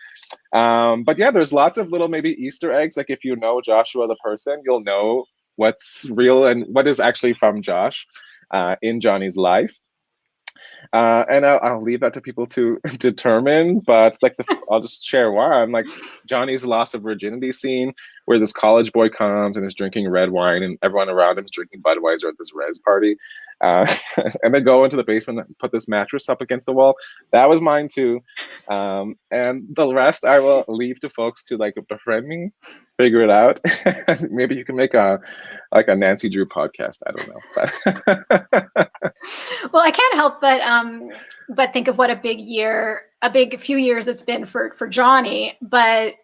But yeah, there's lots of little maybe Easter eggs. Like if you know Joshua the person, you'll know what's real and what is actually from Josh in Jonny's life. And I'll leave that to people to determine, but like I'll just share one, like Jonny's loss of virginity scene, where this college boy comes and is drinking red wine and everyone around him is drinking Budweiser at this res party. And they go into the basement and put this mattress up against the wall. That was mine too. And the rest I will leave to folks to like befriend me, figure it out. Maybe you can make a Nancy Drew podcast. I don't know. Well, I can't help but think of what a big few years it's been for Jonny, but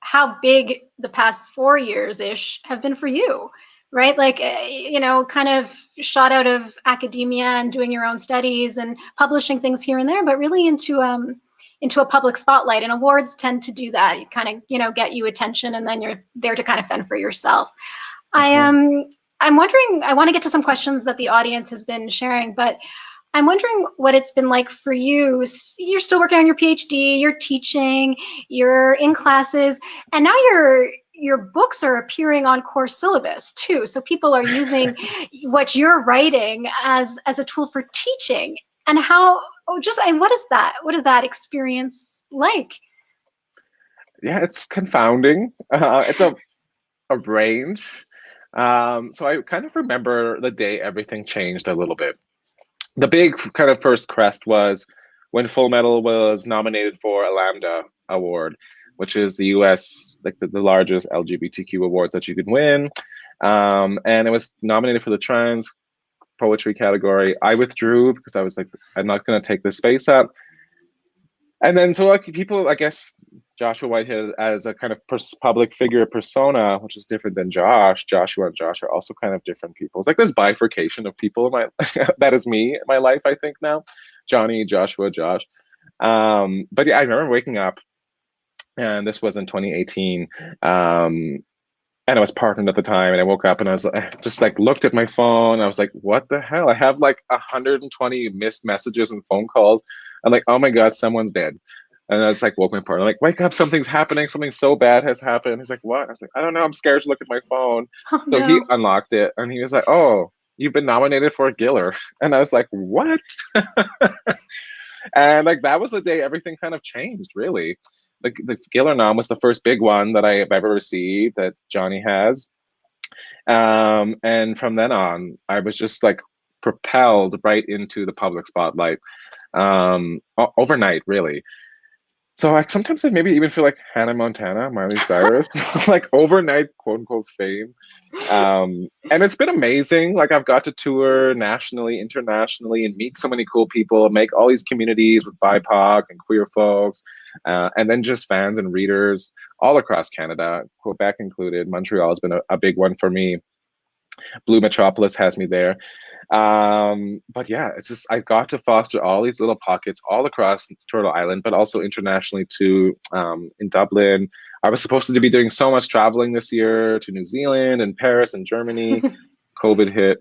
how big the past 4 years-ish have been for you, right? Like, kind of shot out of academia and doing your own studies and publishing things here and there, but really into a public spotlight. And awards tend to do that. You kind of, get you attention, and then you're there to kind of fend for yourself. I'm wondering, I want to get to some questions that the audience has been sharing, but I'm wondering what it's been like for you. You're still working on your Ph.D., you're teaching, you're in classes, and now your books are appearing on course syllabus too. So people are using what you're writing as a tool for teaching. And what is that? What is that experience like? Yeah, it's confounding. It's a range. So I kind of remember the day everything changed a little bit. The big kind of first crest was when Full Metal was nominated for a Lambda Award, which is the US, like the largest LGBTQ awards that you could win. And it was nominated for the trans poetry category. I withdrew because I was like, I'm not going to take this space up. And then so like people, I guess, Joshua Whitehead as a kind of public figure persona, which is different than Josh. Joshua and Josh are also kind of different people. It's like this bifurcation of people in my that is me in my life, I think now. Jonny, Joshua, Josh. But yeah, I remember waking up, and this was in 2018. And I was partnered at the time, and I woke up and I just like looked at my phone. I was like, what the hell? I have like 120 missed messages and phone calls. I'm like, oh my God, someone's dead. And I was like, woke my partner, like, wake up, something's happening. Something so bad has happened. He's like, what? I was like, I don't know. I'm scared to look at my phone. Oh, so no. He unlocked it, and he was like, oh, you've been nominated for a Giller. And I was like, what? And like, that was the day everything kind of changed, really. Like the Giller nom was the first big one that I've ever received that Jonny has. And from then on, I was just like propelled right into the public spotlight overnight, really. So like sometimes I maybe even feel like Hannah Montana, Miley Cyrus, like overnight quote unquote fame. And it's been amazing. Like I've got to tour nationally, internationally, and meet so many cool people, make all these communities with BIPOC and queer folks, and then just fans and readers all across Canada, Quebec included. Montreal has been a big one for me. Blue Metropolis has me there. But yeah, it's just I got to foster all these little pockets all across Turtle Island, but also internationally too. In Dublin, I was supposed to be doing so much traveling this year to New Zealand and Paris and Germany. COVID hit,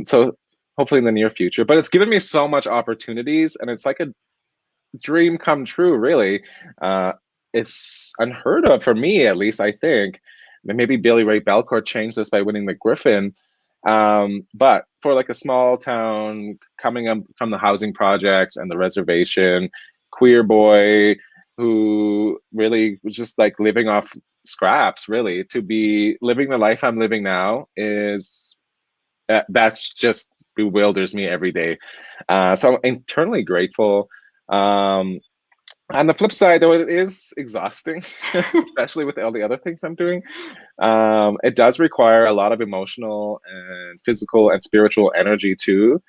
so hopefully in the near future. But it's given me so much opportunities, and it's like a dream come true. Really, it's unheard of for me, at least. I think maybe Billy Ray Belcourt changed this by winning the Griffin. But for like a small town coming up from the housing projects and the reservation, queer boy who really was just like living off scraps, really, to be living the life I'm living now is that's just bewilders me every day. So I'm internally grateful. On the flip side, though, it is exhausting, especially with all the other things I'm doing. It does require a lot of emotional and physical and spiritual energy too.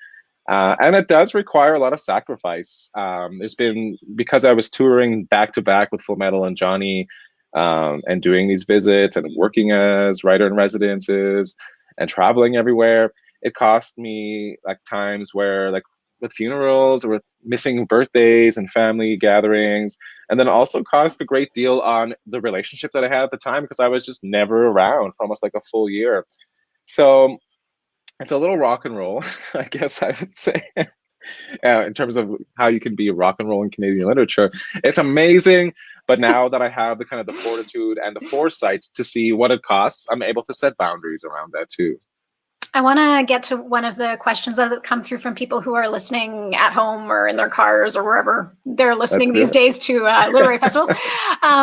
And it does require a lot of sacrifice. There's been, because I was touring back to back with Full Metal and Jonny, and doing these visits and working as writer in residences and traveling everywhere, it cost me like times where like with funerals or with missing birthdays and family gatherings, and then also cost a great deal on the relationship that I had at the time because I was just never around for almost like a full year. So it's a little rock and roll, I guess I would say, in terms of how you can be rock and roll in Canadian literature. It's amazing, but now that I have the kind of the fortitude and the foresight to see what it costs, I'm able to set boundaries around that too. I want to get to one of the questions that come through from people who are listening at home or in their cars or wherever they're listening these days to literary festivals.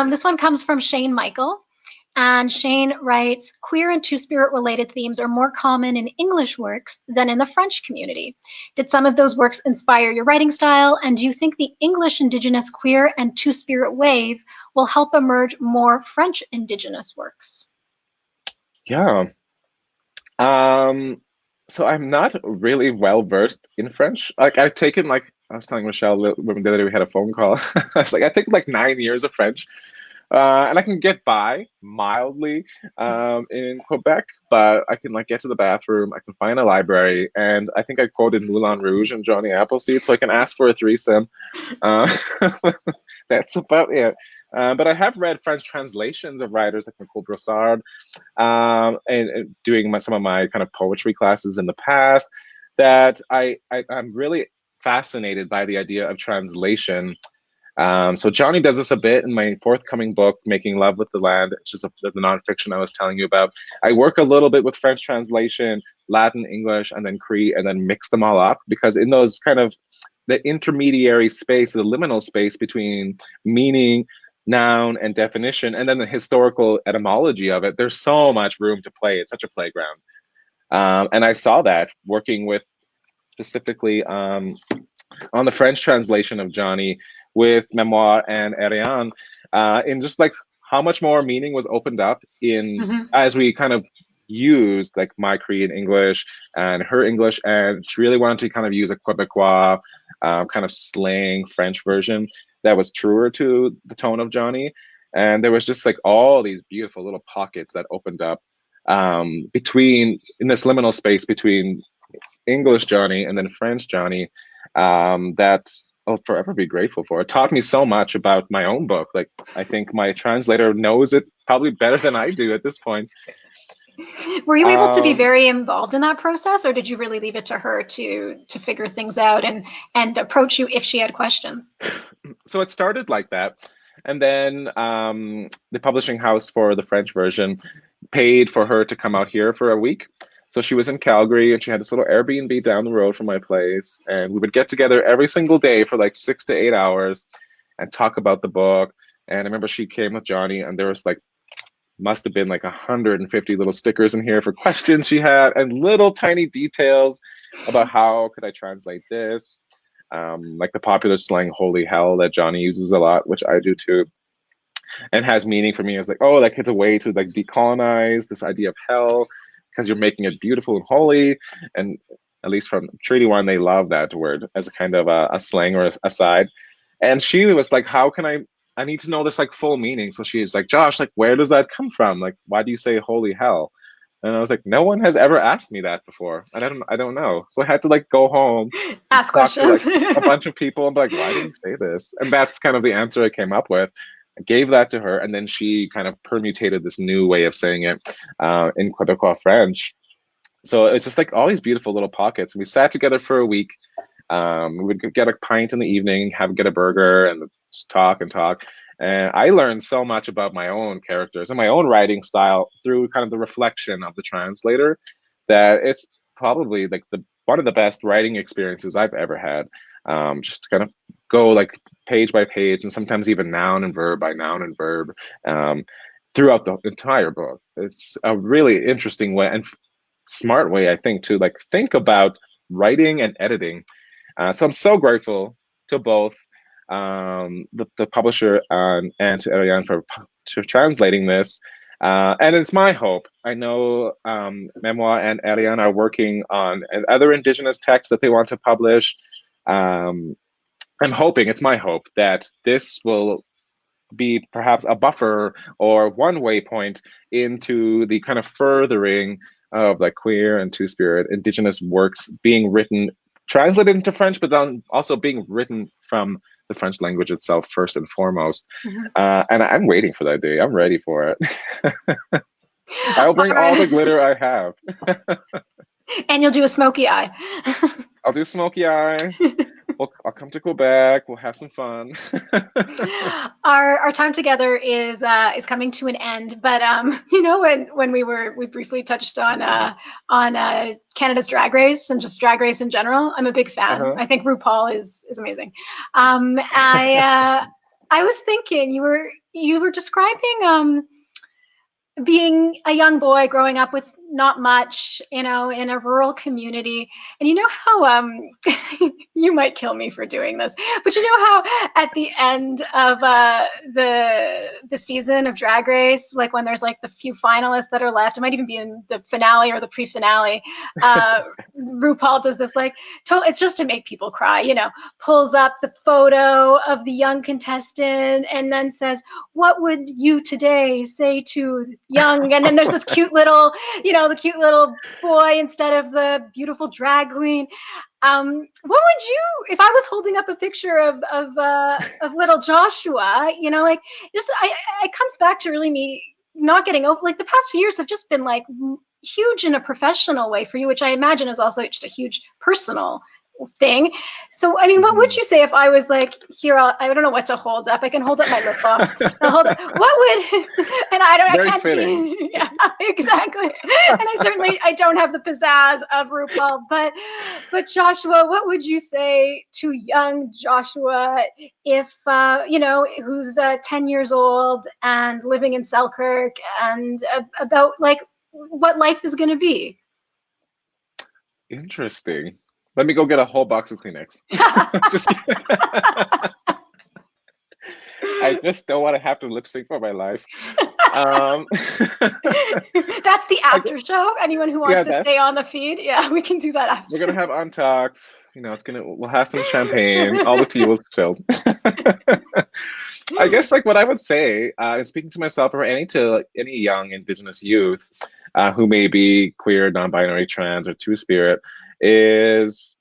This one comes from Shane Michael. And Shane writes, queer and two-spirit related themes are more common in English works than in the French community. Did some of those works inspire your writing style? And do you think the English Indigenous queer and two-spirit wave will help emerge more French Indigenous works? Yeah. So I'm not really well versed in French. Like I've taken like I was telling Rachelle the other day we had a phone call. I was like, I take like 9 years of French. And I can get by mildly in Quebec, but I can like get to the bathroom. I can find a library, and I think I quoted Moulin Rouge and Jonny Appleseed, so I can ask for a threesome. That's about it. But I have read French translations of writers like Nicole Brossard, and doing some of my kind of poetry classes in the past. That I'm really fascinated by the idea of translation. So Jonny does this a bit in my forthcoming book, Making Love with the Land. It's just the nonfiction I was telling you about. I work a little bit with French translation, Latin, English, and then Cree, and then mix them all up, because in those kind of the intermediary space, the liminal space between meaning, noun, and definition, and then the historical etymology of it, there's so much room to play. It's such a playground. And I saw that working with specifically on the French translation of Jonny with Memoir and Ariane, in just like how much more meaning was opened up in as we kind of used like my Cree in English and her English, and she really wanted to kind of use a Quebecois kind of slang French version that was truer to the tone of Jonny. And there was just like all these beautiful little pockets that opened up between in this liminal space between English Jonny and then French Jonny, that I'll forever be grateful for. It taught me so much about my own book. Like I think my translator knows it probably better than I do at this point. Were you able to be very involved in that process, or did you really leave it to her to figure things out and approach you if she had questions? So it started like that. And then the publishing house for the French version paid for her to come out here for a week. So she was in Calgary, and she had this little Airbnb down the road from my place. And we would get together every single day for like 6 to 8 hours and talk about the book. And I remember she came with Jonny, and there was like, must have been like 150 little stickers in here for questions she had and little tiny details about how could I translate this. like the popular slang "holy hell" that Jonny uses a lot, which I do too, and has meaning for me. It's like, oh, like it's a way to like decolonize this idea of hell because you're making it beautiful and holy. And at least from Treaty One, they love that word as a kind of a slang or a side. And she was like, how can I need to know this like full meaning. So she's like, Josh, like, where does that come from? Like, why do you say holy hell? And I was like, no one has ever asked me that before. And I don't know. So I had to like go home, ask talk to questions. like a bunch of people and be like, why did you say this? And that's kind of the answer I came up with. I gave that to her, and then she kind of permutated this new way of saying it in Quebecois French. So it's just like all these beautiful little pockets. And we sat together for a week. We would get a pint in the evening, get a burger, and just talk and talk. And I learned so much about my own characters and my own writing style through kind of the reflection of the translator, that it's probably like one of the best writing experiences I've ever had. Just to kind of go like page by page, and sometimes even noun and verb by noun and verb throughout the entire book. It's a really interesting way and smart way, I think, to like think about writing and editing. So I'm so grateful to both the publisher and to Ariane for translating this. And it's my hope. I know Memoir and Ariane are working on other Indigenous texts that they want to publish. I'm hoping, it's my hope, that this will be perhaps a buffer or one waypoint into the kind of furthering of like queer and two-spirit Indigenous works being written, translated into French, but then also being written from the French language itself first and foremost. And I'm waiting for that day. I'm ready for it. I'll bring all the glitter I have. And you'll do a smoky eye. I'll do smoky eye. I'll come to Quebec. We'll have some fun. Our time together is coming to an end, but you know, when we briefly touched on Canada's Drag Race and just Drag Race in general, I'm a big fan. I think RuPaul is amazing. I was thinking you were describing being a young boy growing up with not much, you know, in a rural community. And you know how you might kill me for doing this, but you know how at the end of the season of Drag Race, like when there's like the few finalists that are left, it might even be in the finale or the pre-finale, RuPaul does this like, it's just to make people cry, you know, pulls up the photo of the young contestant and then says, what would you today say to young? And then there's this cute little, you know, the cute little boy instead of the beautiful drag queen. What would you, if I was holding up a picture of little Joshua, you know, like just, it comes back to really me not getting over, like the past few years have just been like huge in a professional way for you, which I imagine is also just a huge personal thing. So, I mean, what would you say if I was like, here, I don't know what to hold up. I can hold up my lip balm. Hold up. What would, and I can't fitting. Yeah, exactly. And I don't have the pizzazz of RuPaul, but Joshua, what would you say to young Joshua if, you know, who's 10 years old and living in Selkirk and about like what life is going to be? Interesting. Let me go get a whole box of Kleenex. Just I just don't want to have to lip sync for my life. That's the after show. Anyone who wants to stay on the feed, yeah, we can do that after. We're gonna have Untalked. You know, we'll have some champagne. All the tea will chill. I guess like what I would say, speaking to myself or any young Indigenous youth who may be queer, non-binary, trans, or two-spirit, is,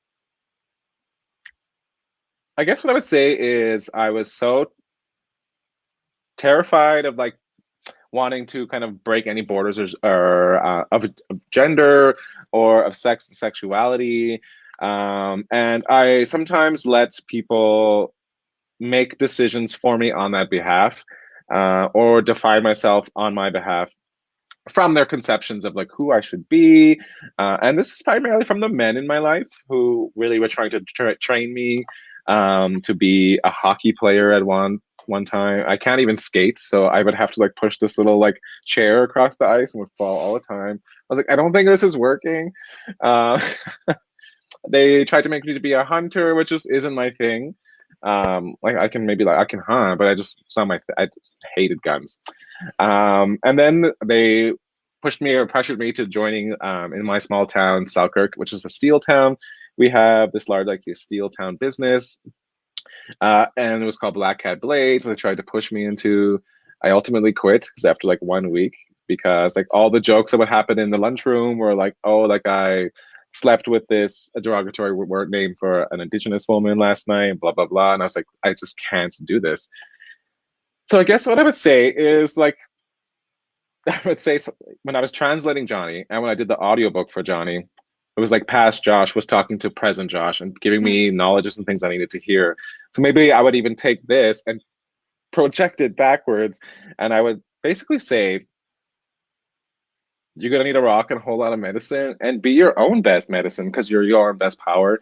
I guess what I would say is I was so terrified of like wanting to kind of break any borders or of gender or of sex and sexuality. And I sometimes let people make decisions for me on that behalf or define myself on my behalf from their conceptions of like who I should be. And this is primarily from the men in my life who really were trying to train me to be a hockey player at one time. I can't even skate, so I would have to like push this little like chair across the ice and would fall all the time. I was like, I don't think this is working. They tried to make me to be a hunter, which just isn't my thing. Like I can hunt, but it's not my I just hated guns. And then they pushed me or pressured me to joining in my small town, Selkirk, which is a steel town. We have this large steel town business, and it was called Black Cat Blades. They tried to push me into. I ultimately quit because after like 1 week, because like all the jokes that would happen in the lunchroom were like, oh, like I slept with a derogatory word name for an Indigenous woman last night, blah, blah, blah. And I was like, I just can't do this. So I guess what I would say is like, I would say when I was translating Jonny and when I did the audiobook for Jonny, it was like past Josh was talking to present Josh and giving me knowledges and things I needed to hear. So maybe I would even take this and project it backwards. And I would basically say, you're going to need a rock and a whole lot of medicine, and be your own best medicine because you're your own best power.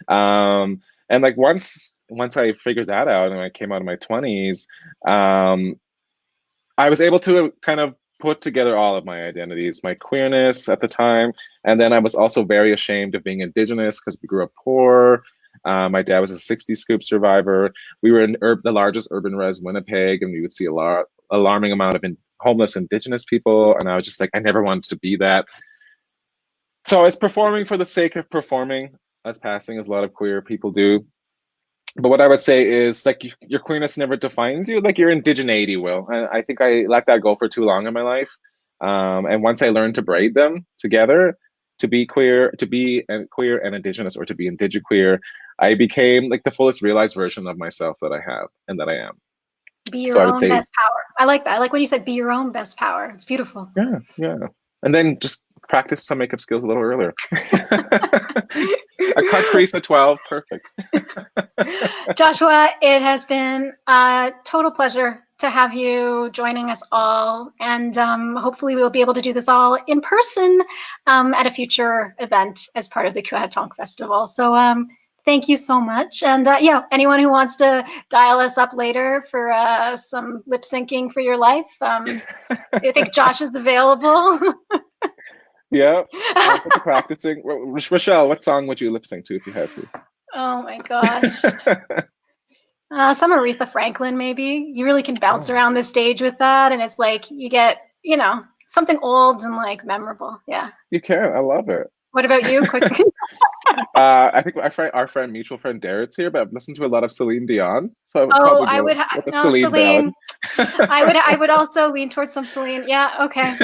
And like once I figured that out and I came out of my 20s, I was able to kind of put together all of my identities, my queerness at the time. And then I was also very ashamed of being Indigenous because we grew up poor. My dad was a 60 scoop survivor. We were in the largest urban res, Winnipeg, and we would see alarming amount of homeless Indigenous people. And I was just like, I never wanted to be that. So I was performing for the sake of performing, as passing as a lot of queer people do. But what I would say is like your queerness never defines you, like your indigeneity will. And I think I let that go for too long in my life. And once I learned to braid them together, to be queer, queer and Indigenous, or to be Indigiqueer, I became like the fullest realized version of myself that I have and that I am. Be your own best power. I like that. I like when you said be your own best power. It's beautiful. Yeah, yeah. And then just practice some makeup skills a little earlier. A cut crease at 12, perfect. Joshua, it has been a total pleasure to have you joining us all. And hopefully we'll be able to do this all in person at a future event as part of the Quahadonk Festival. So thank you so much. And yeah, anyone who wants to dial us up later for some lip syncing for your life, I think Josh is available. Yeah, practicing. Rachelle, what song would you lip sync to if you had to? Oh my gosh. Some Aretha Franklin, maybe. You really can bounce around the stage with that, and it's like you get, something old and like memorable. Yeah. You can. I love it. What about you? Quick. I think our mutual friend Darrett's here, but I've listened to a lot of Celine Dion. So I would Celine. I would also lean towards some Celine. Yeah. Okay.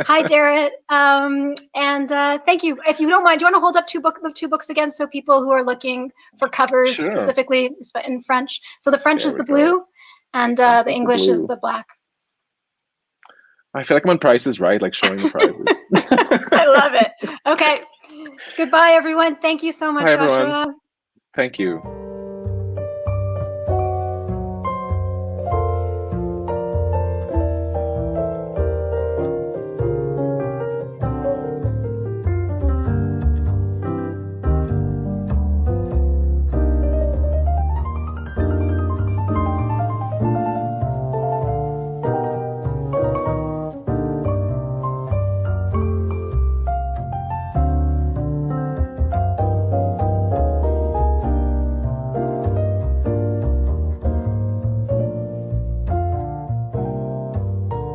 Hi, Darrett. And thank you. If you don't mind, do you want to hold up the two books again, so people who are looking for covers specifically in French? So the French is the blue, and the English is the black. I feel like I'm on Price is Right, like showing the prizes. I love it. Okay. Goodbye, everyone. Thank you so much, Bye, Joshua. everyone. Thank you.